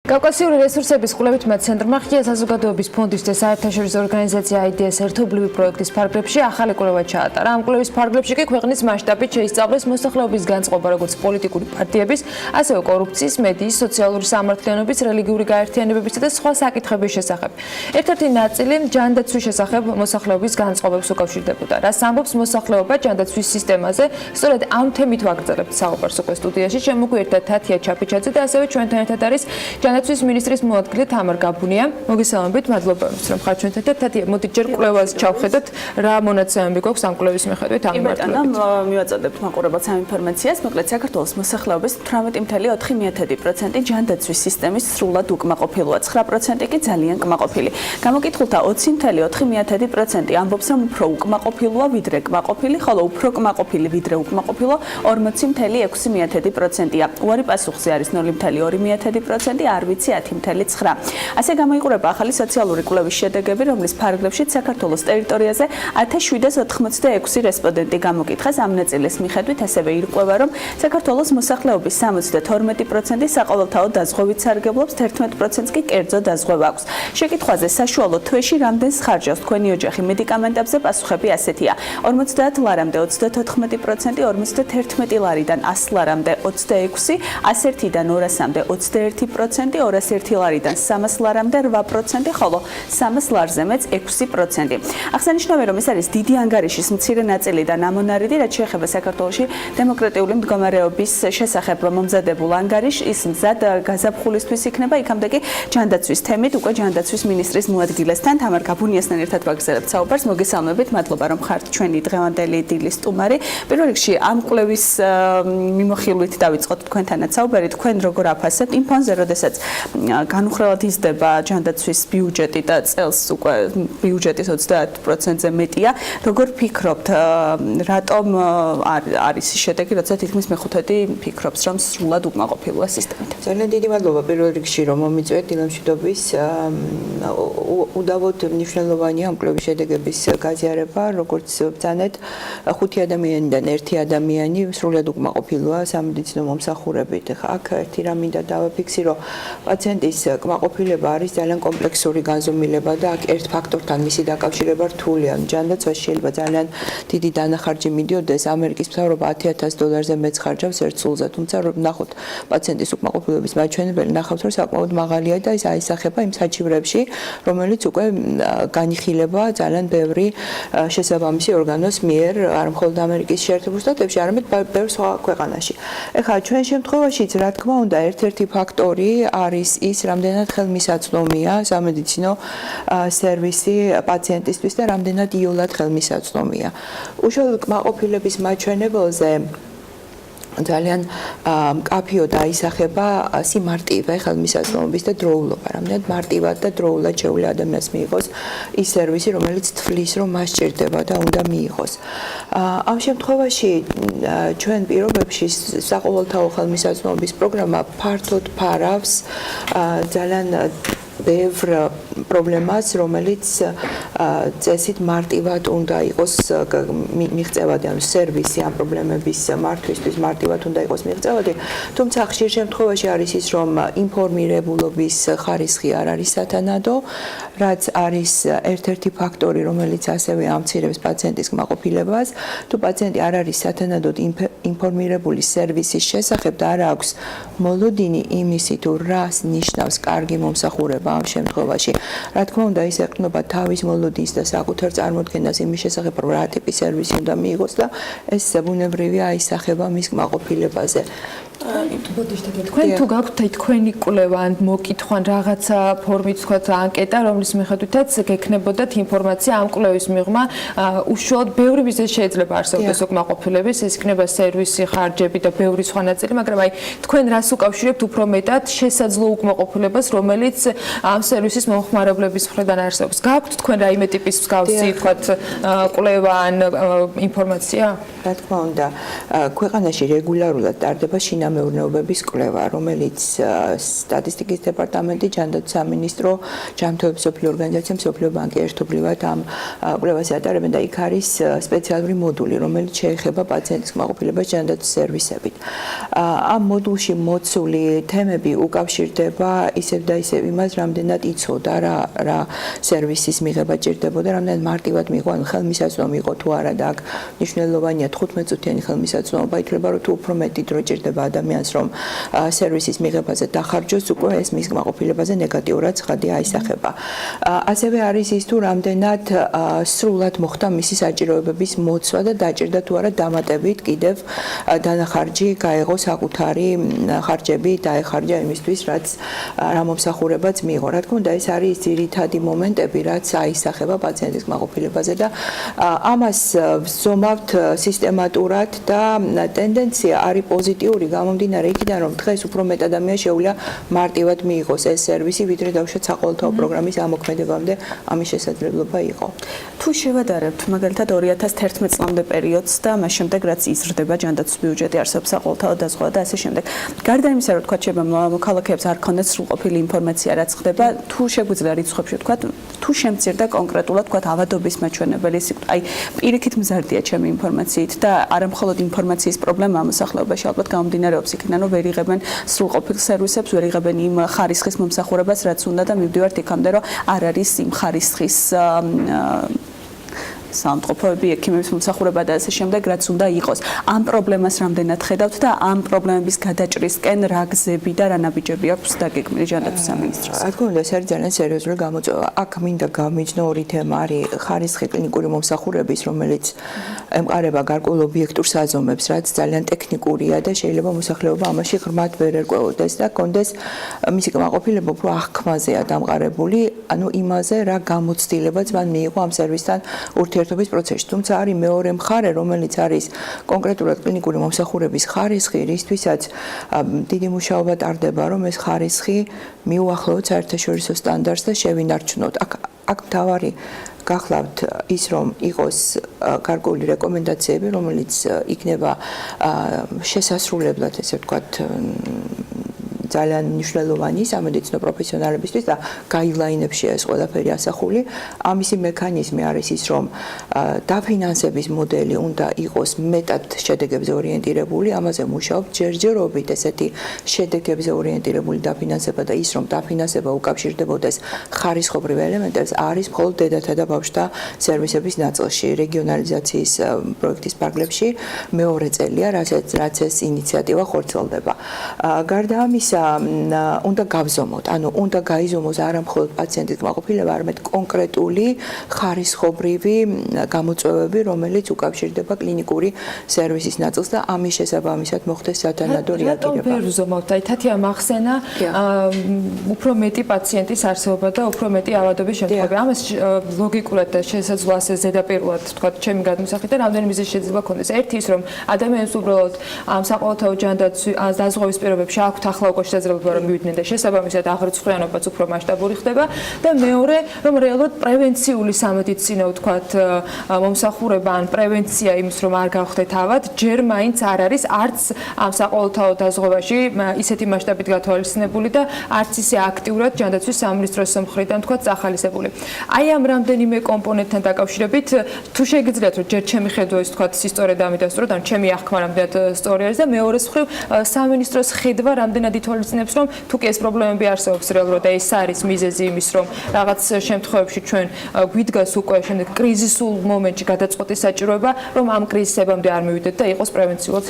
კავკასიური რესურსების კვლევითმა ცენტრმა ღია საზოგადოების ფონდისა საერთაშორის ორგანიზაცია ერთობლივი პროექტის ფარგლებში ახალი კვლევა ჩაატარა. ამ კვლევის ფარგლებში კი ქვეყნის მასშტაბით შეისწავლეს მოსახლეობის განწყობა, როგორც პოლიტიკური პარტიების, ასევე კორუფციის, მედიის, სოციალური სამართლიანობის, რელიგიური გაერთიანებებისა და სხვა საკითხების შესახებ. ერთ-ერთი ნაწილი ჯანდაცვის შესახებ მოსახლეობის განწყობებს უკავშირდებოდა. რაც ამბობს მოსახლეობა ჯანდაცვის სისტემაზე, სწორედ ამ თემით ვაგრძელებთ საუბარს უკვე სტუდიაში. შემოგვიერთდა თათია ჩაფიჩაძე და ასევე ჩვენთან ერთად არის ჯანდაცვის მინისტრის მოადგილე თამარ გაბუნია. მოგესალმებით, მადლობა რომ ხართ ჩვენთან და თათია, მოდით ჯერ კვლევას ჩავხედოთ, რა მონაცემები გვაქვს ამ კვლევის მიხედვით ამ მართლობით. მივაწოდებთ მაყურებელს ამ ინფორმაციას. მოკლედ საქართველოს მოსახლეობის 18.4% ჯანდაცვის სისტემის სრულად უკმაყოფილოა, 9% კი ძალიან კმაყოფილი. გამოკითხულთა 20.4% ამბობს, რომ უფრო უკმაყოფილოა ვიდრე კმაყოფილი, ხოლო უფრო კმაყოფილი ვიდრე უკმაყოფილო 40.6%-ია. უარი პასუხზე არის 0.2%, არ ვიცი 10.9. ასე გამოიყურება ახალი სოციალური კვლევის შედეგები, რომლის ფარგლებშიც საქართველოს ტერიტორიაზე 1786 რესპონდენტი გამოკითხეს. ამ ნაწილის მიხედვით ასევე ირკვევა, რომ საქართველოს მოსახლეობის 72% საყოველთაო დაზღვევით სარგებლობს, 11%-ს კი კერძო დაზღვევა აქვს. შეკითხვაზე საშუალო თვეში რამდენს ხარჯავს თქვენი ოჯახი მედიკამენტებზე, პასუხები ასეთია: 50 ლარამდე 34%, 51 ლარიდან 100 ლარამდე 26, 101-დან 200-მდე 21%, 201 ლარიდან 300 ლარამდე 8%, ხოლო 300 ლარზე მეც 6%. აღსანიშნავია, რომ ეს არის დიდი ანგარიშის მცირე ნაწილი და ნამონარიდი, რაც შეეხება საქართველოში დემოკრატიული მდგომარეობის შესახებ მომზადებულ ანგარიშს. ის მზად გაზაფხულისთვის იქნება, იქამდე კი ჯანდაცვის თემით უკვე ჯანდაცვის მინისტრის მოადგილესთან თამარ გაბუნიასთან ერთად ვაგრძელებთ საუბარს. მოგესალმებით, მადლობა რომ ხართ ჩვენი დღევანდელი დილის სტუმარი. პირველ რიგში ამ კვლევის მიმოხილვით დავიწყოთ თქვენთანაც საუბარი. თქვენ როგორ აფასებთ იმ ფონზე, როდესაც განუხრელად იზრდება ჯანდაცვის ბიუჯეტი და წელს უკვე ბიუჯეტის 30%-ზე მეტია. როგორ ფიქრობთ, რატომ არის შედეგი, როცა თითქმის მეხუთედი ფიქრობს, რომ სრულად უკმაყოფილოა სისტემით? ძალიან დიდი მადლობა პირველ რიგში, რომ მომიწვევთ დილამშვიდობის. უდავოდ მნიშვნელოვანია ამ კვლევის შედეგების გაზიარება, როგორც ბრძანეთ, 5 ადამიანიდან 1 ადამიანი სრულად უკმაყოფილოა სამედიცინო მომსახურებით. აქ ერთი რამ მინდა დავაფიქსირო, პაციენტის კმაყოფილება არის ძალიან კომპლექსური განზომილება და აქ ერთ ფაქტორთან მისი დაკავშირება რთულია. ჯანდაცვაში შეიძლება ძალიან დიდი დანახარჯი მიდიოდეს, ამერიკის მთავრობა $10,000-ზე მეც ხარჯავს ერთ სულზე, თუმცა რომ ნახოთ პაციენტის უკმაყოფილების მაჩვენებელი, ნახავთ რომ საკმაოდ მაღალია და ის აისახება იმ საჩივრებში, რომელიც უკვე განიხილება ძალიან ბევრი შესაბამისი ორგანოს მიერ, არ მხოლოდ ამერიკის შეერთებულ შტატებში, არამედ ბევრ სხვა ქვეყანაში. ეხლა ჩვენ შემთხვევაშიც, რა თქმა უნდა, ერთ-ერთი ფაქტორი არის ის, რამდენად ხელმისაწვდომია სამედიცინო სერვისი პაციენტისთვის და რამდენად იოლად ხელმისაწვდომია. უშუალოდ კმაყოფილების მაჩვენებელზე ძალიან მკაფიოდ აისახება სიმარტივე ხელმისაწვდომობის და დროულობა. რამდენად მარტივად და დროულად შეუძლია ადამიანს მიიღოს ის სერვისი, რომელიც თვლის, რომ მას სჭირდება და უნდა მიიღოს. ამ შემთხვევაში ჩვენ პირობებში საყოველთაო ხელმისაწვდომობის პროგრამა ფართოდ ფარავს ძალიან ბევრ პრობლემას, რომელიც წესით მარტივად უნდა იყოს მიღწევადი, ანუ სერვისი ამ პრობლემების მართვისთვის მარტივად უნდა იყოს მიღწევადი. თუმცა ხშირ შემთხვევაში არის ის, რომ ინფორმირებულობის ხარისხი არ არის სათანადო, რაც არის ერთ-ერთი ფაქტორი, რომელიც ასევე ამცირებს პაციენტის კმაყოფილებას. თუ პაციენტი არ არის სათანადოდ ინფორმირებული სერვისის შესახებ და არ აქვს მოლოდინი იმისი, თუ რას ნიშნავს კარგი მომსახურება ამ შემთხვევაში. რა თქმა უნდა, ის ეყრდნობა თავის მოლოდინს და საკუთარ წარმოდგენას იმის შესახებ, რომ რა ტიპის სერვისი უნდა მიიღოს და ეს ბუნებრივია აისახება მის კმაყოფილებაზე. თქვენ თუ გაქვთ თქვენი კვლევა ან მოკითხვა რაღაცა ფორმით თქვათ ანკეტა, რომლის მიხედვითაც გექნებოდათ ინფორმაცია ამ კვლევის მიღმა, უშუალოდ ბევრი მიზეზი შეიძლება არსებობდეს უკმაყოფილების, ეს იქნება სერვისი, ხარჯები და ბევრი სხვა ნაწილი, მაგრამ აი თქვენ რას უკავშირებთ უფრო მეტად შესაძლო უკმაყოფილებას, რომელიც ამ სერვისის მომხმარებლების მხრიდან არსებობს? გაქვთ თქვენ რაიმე ტიპის მსგავსი თქვათ კვლევა ან ინფორმაცია? რა თქმა უნდა, ქვეყანაში რეგულარულად ტარდება შინაარსი მეურნეობების კვლევა, რომელიც სტატისტიკის დეპარტამენტი, ჯანდაცვის სამინისტრო, ჯანმრთელობის მსოფლიო ორგანიზაცია, მსოფლიო ბანკი ერთობლივად ამ კვლევას ატარებენ და იქ არის სპეციალური მოდული, რომელიც შეეხება პაციენტის კმაყოფილებას ჯანდაცვის სერვისებით. ამ მოდულში მოცული თემები უკავშირდება ისევ და ისევ იმას, რამდენად იცოდა რა სერვისის მიღება ჭირდებოდა, რამდენად მარტივად მიიღო, ანუ ხელმისაწვდომი იყო თუ არა და აქ მნიშვნელოვანია 15-წუთიანი ხელმისაწვდომობა, ითვლება რომ თუ უფრო მეტი დრო ჭირდება ადამიანს, რომ სერვისის მიღებაზე დახარჯოს, უკვე ეს მის კმაყოფილებაზე ნეგატიურად ცხადი აისახება. ასევე არის ის თუ რამდენად სრულად მოხდა მისი საჭიროებების მოცვა და დაჭირდა თუ არა დამატებით კიდევ დანახარჯი გაეღო საკუთარი ხარჯები დაეხარჯა იმისთვის, რაც რა მომსახურებაც მიიღო. რა თქმა უნდა, ეს არის ძირითადი მომენტები, რაც აისახება პაციენტის კმაყოფილებაზე და ამას ვზომავთ სისტემატურად და ტენდენცია არის პოზიტიური, გამომდინარე იქიდან, რომ დღეს უფრო მეტ ადამიანს შეუძლია მარტივად მიიღოს ეს სერვისი, ვიდრე დავუშვათ საყოველთაო პროგრამის ამოქმედებამდე ამის შესაძლებლობა იყო. თუ შევადარებთ მაგალითად 2011 წლამდე პერიოდს და მას შემდეგ რაც იზრდება ჯანდაცვის ბიუჯეტი, არსებობს საყოველთაო დაზღვევა და ასე შემდეგ. გარდა იმისა, რომ თქვა შეიძლება მოქალაქეებს არ ქონდეს სრულყოფილი ინფორმაცია, რაც ხდება, თუ შეგვიძლია რიცხვებში თქვა, თუ შემცირდა კონკრეტულად თქვა ავადობის მაჩვენებელი, აი პირიქით მზარდია ჩემი ინფორმაციით და არა მხოლოდ ინფორმაციის პრობლემა მოსახლეობაში, ალბათ გამომდინარეობს იქიდან, რომ ვერ იღებენ სრულყოფილ სერვისებს, ვერ იღებენ იმ ხარისხის მომსახურებას, რაც უნდა და მივდივართ იქამდე, რომ არ არის იმ ხარისხის სამწყობოები, ექიმების მომსახურება და ასე შემდეგ, რაც უნდა იყოს. ამ პრობლემას რამდენად ხედავთ და ამ პრობლემების გადაჭრისკენ რა გზები და რა ნაბიჯები აქვს დაგეგმილი ჯანდაცვის სამინისტროს? რა თქმა უნდა, ეს არის ძალიან სერიოზული გამოწვევა. აქ მინდა გამიჯნო ორი თემა, არის ხარისხი კლინიკური მომსახურების, რომელიც ემყარება გარკვეულ ობიექტურ საზომებს, რაც ძალიან ტექნიკურია და შეიძლება მოსახლეობა ამაში ღრმად ვერ ერკვეოდეს და კონდეს მისი კმაყოფილება უფრო აღქმაზეა დამყარებული, ანუ იმაზე რა გამოცდილებაც მან მიიღო ამ სერვისთან ურთიერთობის პროცესში. თუმცა არის მეორე მხარე, რომელიც არის კონკრეტულად კლინიკური მომსახურების ხარისხი, რისთვისაც დიდი მუშაობა ტარდება, რომ ეს ხარისხი მიუახლოვოთ საერთაშორისო სტანდარტს და შევინარჩუნოთ. აქ მთავარი გახლავთ ის, რომ იყოს გარკვეული რეკომენდაციები, რომელიც იქნება შესასრულებლად, ესე ვთქვათ, ძალიან მნიშვნელოვანი სამედიცინო პროფესიონალებისთვის და გაიდლაინებში ეს ყველაფერი ასახული. ამისი მექანიზმი არის ის, რომ დაფინანსების მოდელი უნდა იყოს მეტად შედეგებზე ორიენტირებული, ამაზე მუშაობთ ჯერჯერობით ესეთი შედეგებზე ორიენტირებული დაფინანსება და ის, რომ დაფინანსება უკავშირდებოდეს ხარისხობრივ ელემენტებს, არის მხოლოდ დედათა და ბავშვთა სერვისების ნაწილში. რეგიონალიზაციის პროექტის ფარგლებში მეორე წელია, რაც ეს ინიციატივა ხორციელდება. გარდა ამისა, უნდა გავზომოთ, ანუ უნდა გაიზომოს არა მხოლოდ პაციენტის კმაყოფილება, არამედ კონკრეტული ხარისხობრივი გამოწვევები, რომელიც უკავშირდება კლინიკური სერვისის ნაწილს და ამის შესაბამისად მოხდეს სათანადო რეაგირება. რატომ ვერ ვზომავთ? აი თათია მახსენა უფრო მეტი პაციენტის არსებობა და უფრო მეტი ავადობის შემთხვევები. ამას ლოგიკურად და შესაძლოა ასე ზედაპირულად თქვა ჩემი გადმოსახედით და რამდენიმე მიზეზი შეიძლება ქონდეს. ერთი ის, რომ ადამიანს უბრალოდ ამ საყოველთაო ჯანდაცვის დაზღვევის პირობებში აქვთ ახლა უკვე შესაძლებლობა რომ მივიდნენ და შესაბამისად აღრიცხვიანობაც უფრო მასშტაბური ხდება და მეორე რომ რეალურად პრევენციული სამედიცინო ვთქვათ მომსახურება ან პრევენცია იმის რომ არ გავხდეთ ავად ჯერ მაინც არ არის არც ამ საყოველთაო დაზღვევაში ისეთი მასშტაბით გათვალისწინებული და არც ისე აქტიურად ჯანდაცვის სამინისტროს მხრიდან ვთქვათ წახალისებული. აი ამ რამდენიმე კომპონენტთან დაკავშირებით თუ შეგიძლიათ რომ ჯერ ჩემი ხედვა ის ვთქვათ სისტორე დამიდასტუროთ ან ჩემი აღქმა რამდენად სწორი არის და მეორეს მხრივ სამინისტროს ხედვა რამდენად ითვალისწინებს რომ თუ კი ეს პრობლემები არსებობს რეალურად და ეს არის მიზეზი იმის რომ რაღაც შემთხვევებში ჩვენ გვიდგას უკვე შემდეგ კრიზისულ მომენტში გადაწყვეტის საჭიროება რომ ამ კრიზისებამდე არ მივიდეთ და იყოს პრევენციულად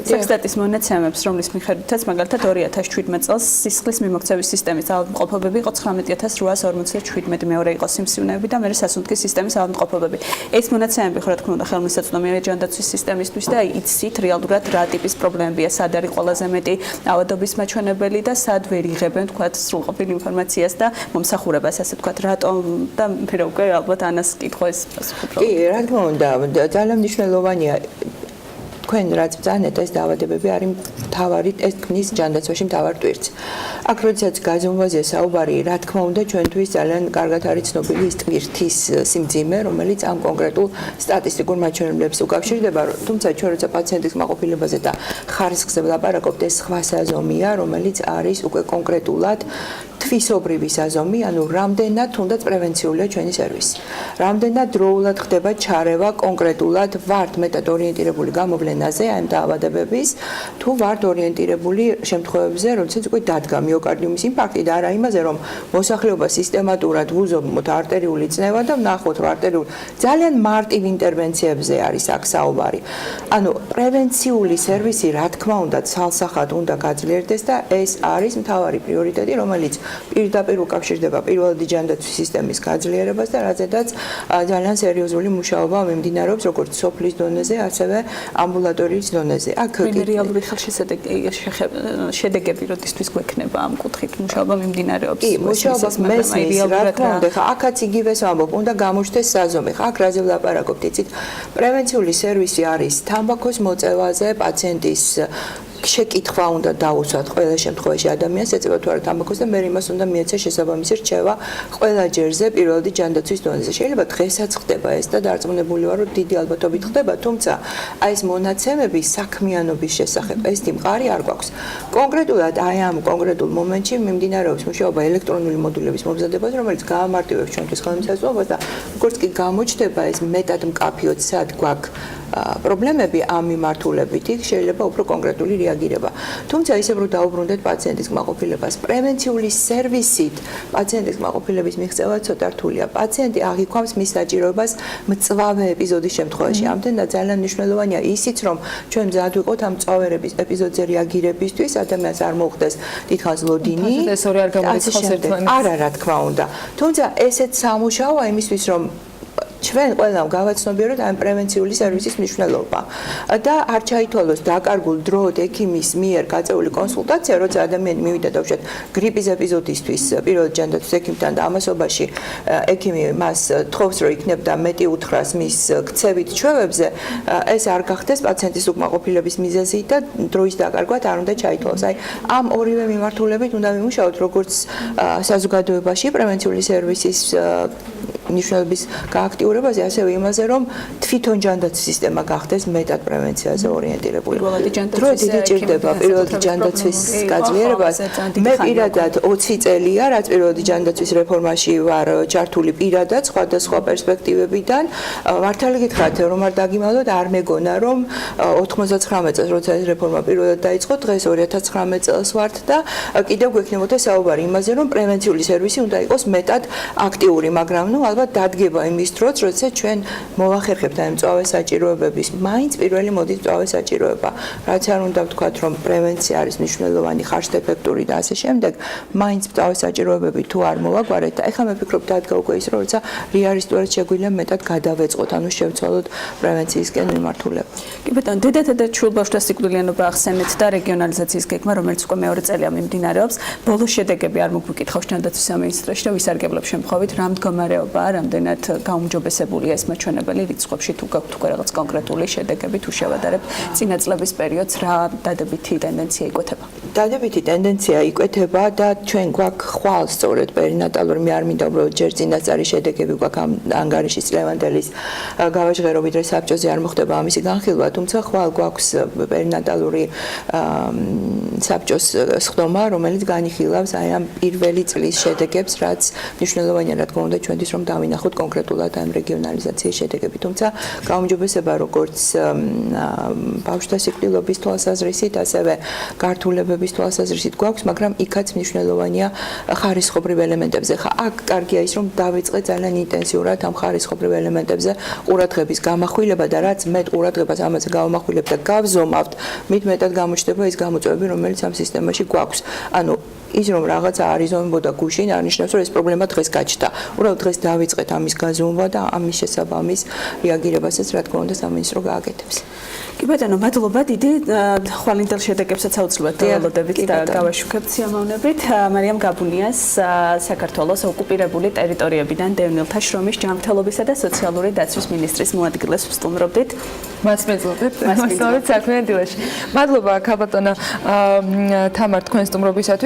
სექსტატის მონაცემებს რომლის მიხედვითაც მაგალითად 2017 წელს სისხლის მიმოქცევის სისტემის ავადმყოფობები იყო 19847 მეორე იყო სიმსივნეები და მეორე სასუნთქის სისტემის ავადმყოფობები. ეს მონაცემები ხო რა თქმა უნდა ხელმისაწვდომია ჯანდაცვის სისტემისთვის და იცით რეალურად რა ტიპის პრობლემებია, სად არის ყველაზე მეტი ავადობის მაჩვენებელი და სად ვერ იღებენ თქვათ სრულყოფილ ინფორმაციას და მომსახურებას, ასე თქვათ, რატომ და მე უკვე ალბათ ანას კითხვა ეს პასუხი. კი, რა თქმა უნდა, ძალიან მნიშვნელოვანია თქვენ რაც ბრძანეთ ეს დაავადებები არის მთავარი ეს ქმნის ჯანდაცვაში მთავარ ტვირთს. აქ როდესაც გაზომვაზეა საუბარი, რა თქმა უნდა, ჩვენთვის ძალიან კარგად არის ცნობილი ის ტვირთის სიმძიმე, რომელიც ამ კონკრეტულ სტატისტიკურ მაჩვენებლებს უკავშირდება, თუმცა ჩვენ როცა პაციენტის კმაყოფილებაზე და ხარისხზე ვლაპარაკობთ, ეს სხვა საზომია, რომელიც არის უკვე კონკრეტულად თვისობრივი საზომი, ანუ რამდენად თუნდაც პრევენციულია ჩვენი სერვისი. რამდენად დროულად ხდება ჩარევა კონკრეტულად ვართ მეტად ორიენტირებული გამოვლენაზე ამ დაავადებების, თუ ვართ ორიენტირებული შემთხვევებზე, როდესაც უკვე დადგა მიოკარდიუმის ინფარქტი და არა იმაზე, რომ მოსახლეობა სისტემატურად ვუზობთ არტერიული წნევა და ვნახოთ, რომ არტერიული ძალიან მარტივ ინტერვენციებზე არის აქ საუბარი. ანუ პრევენციული სერვისი, რა თქმა უნდა, ცალსახად უნდა გაძლიერდეს და ეს არის მთავარი პრიორიტეტი, რომელიც პირდაპირ უკავშირდება პირველადი ჯანდაცვის სისტემის გაძლიერებას და რაზედაც ძალიან სერიოზული მუშაობა მიმდინარეობს როგორც სოფლის დონეზე, ასევე ამბულატორიის დონეზე. აქ რეალური შედეგები როდისთვის გვექნება ამ კუთხით მუშაობა მიმდინარეობს. კი, მუშაობა მესმის, რა თქმა უნდა, ხა აქაც იგივეს ვამბობ, უნდა გამოჩნდეს საზომი. ხა აქ რაზე ვლაპარაკობთ, იცით? პრევენციული სერვისი არის თამბაქოს მოწევაზე პაციენტის შეკითხვა უნდა დაუსვათ ყველა შემთხვევაში ადამიანს ეწევა თუ არა თამბაქოს და მე იმას უნდა მიეცა შესაბამისი რჩევა ყველა ჯერზე პირველადი ჯანდაცვის დონეზე. შეიძლება დღესაც ხდება ეს და დარწმუნებული ვარ, რომ დიდი ალბათობით ხდება, თუმცა აი ეს მონაცემები საქმიანობის შესახებ ეს მყარი არ გვაქვს. კონკრეტულად აი ამ კონკრეტულ მომენტში მიმდინარეობს მუშაობა ელექტრონული მოდულების მომზადებას, რომელიც გაამარტივებს ჩვენთვის ხელმისაწვდომობას და როგორც კი გამოჩნდება ეს მეტად მკაფიოდ სად გვაქვს პრობლემები ამ მიმართულებით, იქ შეიძლება უფრო კონკრეტული რეაგირება. თუმცა ისევ რომ დაუბრუნდეთ პაციენტის კმაყოფილებას, პრევენციული სერვისით პაციენტის კმაყოფილების მიღწევა ცოტა რთულია. პაციენტი აღიქვამს მის საჭიროებას მწვავე ეპიზოდის შემთხვევაში. ამდენად ძალიან მნიშვნელოვანია ისიც, რომ ჩვენ მზად ვიყოთ ამ მწვავერების ეპიზოდზე რეაგირებისთვის, ადამიანს არ მოხდეს დიდხანს ლოდინი. ეს ორი არ გამორიცხავს ერთმანეთს. არა, რა თქმა უნდა. თუმცა ესეც სამუშაოა იმისთვის, რომ ჩვენ ყველამ გავაცნობიეროთ ამ პრევენციული სერვისის მნიშვნელობა და არ ჩაითვალოს დაკარგულ დროით ექიმის მიერ გაწეული კონსულტაცია, როცა ადამიანი მივიდა დავუშვათ გრიპის ეპიზოდისთვის პირველ ჯანდაცვის ექიმთან და ამასობაში ექიმი მას თხოვს, რომ იქნებდა მეტი უთხრას მის ქცევით ჩვევებზე, ეს არ გახდეს პაციენტის უკმაყოფილების მიზეზი და დროის დაკარგვად არ უნდა ჩაითვალოს. აი ამ ორივე მიმართულებით უნდა ვიმუშაოთ როგორც საზოგადოებაში პრევენციული სერვისის ნიშნულების გააქტიურებაზე, ასევე იმაზე, რომ თვითონ ჯანდაცვის სისტემა გახდეს მეტად პრევენციაზე ორიენტირებული. დრო დიდი ჭირდება პირველადი ჯანდაცვის გაძლიერებას. მე პირადად 20 წელია, რაც პირველადი ჯანდაცვის რეფორმაში ვარ ჩართული პირადად სხვადასხვა პერსპექტივებიდან. მართალი გითხრათ, რომ არ დაგიმალოთ, არ მეგონა, რომ 99 წელს როცა ეს რეფორმა პირველად დაიწყო, დღეს 2019 წელს ვართ და კიდევ გვექნებოდა საუბარი იმაზე, რომ პრევენციული სერვისი უნდა იყოს მეტად აქტიური, მაგრამ ნუ ალბათ დადგება იმის დროც, როდესაც ჩვენ მოვახერხებთ ამ მწვავე საჭიროებების. მაინც პირველი მოდის მწვავე საჭიროება. რაც არ უნდა ვთქვათ, რომ პრევენცია არის მნიშვნელოვანი, ხარშტეფექტური და ასე შემდეგ, მაინც მწვავე საჭიროებები თუ არ მოვაგვარეთ და ეხლა მე ვფიქრობ დადგა უკვე ის, რომ როცა რეალისტურად შეგვიძლია მეტად გადავეწყოთ, ანუ შევცვალოთ პრევენციისკენ მიმართულება. კი ბატონო, დედათა და ჩულბავშვთა სიკვდილიანობა ახსენეთ და რეგიონალიზაციის გეგმა, რომელიც უკვე მეორე წელია მიმდინარეობს, ბოლო შედეგები არ მოგვიკითხავს ჯანდაცვის სამინისტროში და ვისარგებლებ შემთხვევით, რა მდგომარეობაა, რამდენად გაუმჯობესებულია ეს მაჩვენებელი რიცხვებში, თუ გაქვთ უკვე რაღაც კონკრეტული შედეგები, თუ შევადარებთ წინა წლების პერიოდს, რა დადებითი ტენდენცია იკვეთება? დადებითი ტენდენცია იკვეთება და ჩვენ გვაქვს ხვალ სწორედ პერინატალური, მე არ მინდა უბრალოდ ჯერ წინასწარი შედეგები გვაქვს ამ ანგარიშის ლევანდელის გავაჟღერო, ვიდრე საბჭოზე არ მოხდება ამისი განხილვა, თუმცა ხვალ გვაქვს პერინატალური საბჭოს სხდომა, რომელიც განიხილავს აი ამ პირველი წლის შედეგებს, რაც მნიშვნელოვანია, რა თქმა უნდა, ჩვენთვის რომ დავინახოთ კონკრეტულად ამ რეგიონალიზაციის შედეგები. თუმცა გაუმჯობესება როგორც ბავშვთა სიკვდილობის თვალსაზრისით, ასევე გართულებების თვალსაზრისით გვაქვს, მაგრამ იქაც მნიშვნელოვანია ხარისხობრივ ელემენტებზე. ხა აქ კარგია ის, რომ დავიწყეთ ძალიან ინტენსიურად ამ ხარისხობრივ ელემენტებზე ყურადღების გამახვილება და რაც მეტ ყურადღებას ამაზე გავამახვილებთ და გავზომავთ, მით მეტად გამოჩნდება ის გამოწვევები, რომელიც ამ სისტემაში გვაქვს. ანუ ის რომ რაღაცა არ იზომებოდა გუშინ, არნიშნავს, რომ ეს პრობლემა დღეს გაჩნდა. უბრალოდ დღეს დავიწყეთ ამის გაზომვა და ამის შესაბამის რეაგირებასაც, რა თქმა უნდა, სამინისტრო გააკეთებს. კი ბატონო, მადლობა დიდი ხვალინდელ შედეგებსაც აუცილებლად ველოდებით და გავაშუქებთ სიამოვნებით. მარიამ გაბუნიას საქართველოს ოკუპირებული ტერიტორიებიდან დევნილთა შრომის ჯანმრთელობისა და სოციალური დაცვის მინისტრის მოადგილეს ვსტუმრობდით. მას მეძლებთ საქმე დილაში. მადლობა ქალბატონო თამარ თქვენ სტუმრობისათვის.